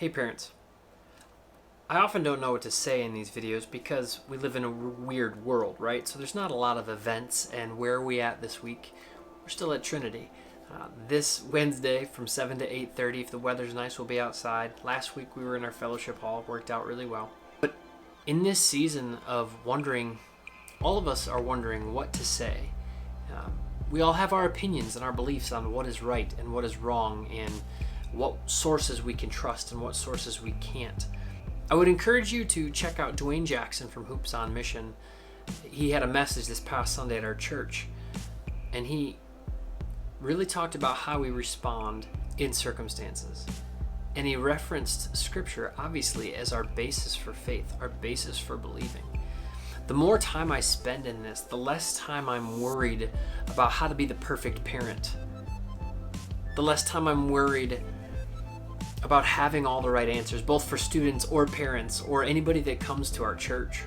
Hey parents, I often don't know what to say in these videos because we live in a weird world, right? So there's not a lot of events, and where are we at this week? We're still at Trinity. This Wednesday from 7 to 8:30, if the weather's nice, we'll be outside. Last week we were in our fellowship hall, worked out really well. But in this season of wondering, all of us are wondering what to say. We all have our opinions and our beliefs on what is right and what is wrong, and what sources we can trust and what sources we can't. I would encourage you to check out Dwayne Jackson from Hoops on Mission. He had a message this past Sunday at our church, and he really talked about how we respond in circumstances. And he referenced Scripture, obviously, as our basis for faith, our basis for believing. The more time I spend in this, the less time I'm worried about how to be the perfect parent. The less time I'm worried about having all the right answers, both for students or parents or anybody that comes to our church.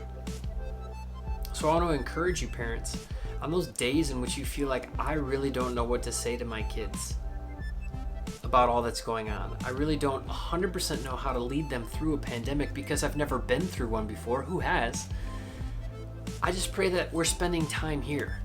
So I want to encourage you, parents, on those days in which you feel like I really don't know what to say to my kids about all that's going on. I really don't 100% know how to lead them through a pandemic because I've never been through one before. Who has? I just pray that we're spending time here,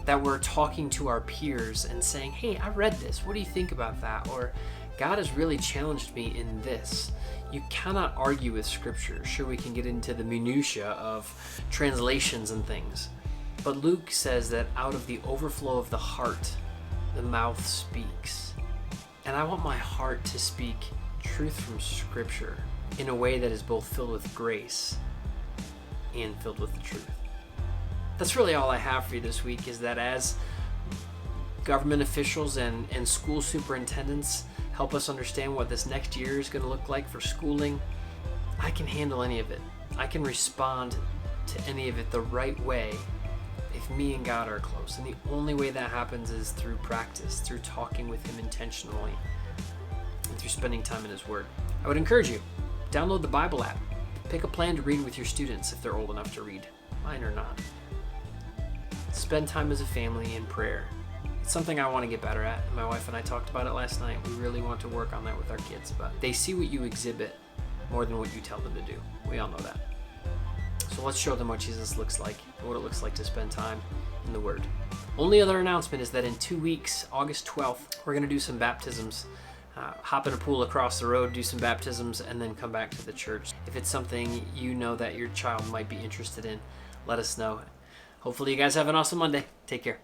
that we're talking to our peers and saying, hey, I read this. What do you think about that? Or God has really challenged me in this. You cannot argue with Scripture. Sure, we can get into the minutia of translations and things. But Luke says that out of the overflow of the heart, the mouth speaks. And I want my heart to speak truth from Scripture in a way that is both filled with grace and filled with the truth. That's really all I have for you this week, is that as government officials and school superintendents help us understand what this next year is going to look like for schooling, I can handle any of it. I can respond to any of it the right way if me and God are close. And the only way that happens is through practice, through talking with Him intentionally, and through spending time in His Word. I would encourage you, download the Bible app. Pick a plan to read with your students if they're old enough to read. Mine are not. Spend time as a family in prayer. It's something I want to get better at. My wife and I talked about it last night. We really want to work on that with our kids, but they see what you exhibit more than what you tell them to do. We all know that. So let's show them what Jesus looks like and what it looks like to spend time in the Word. Only other announcement is that in 2 weeks, August 12th, we're going to do some baptisms. Hop in a pool across the road, do some baptisms, and then come back to the church. If it's something you know that your child might be interested in, let us know. Hopefully you guys have an awesome Monday. Take care.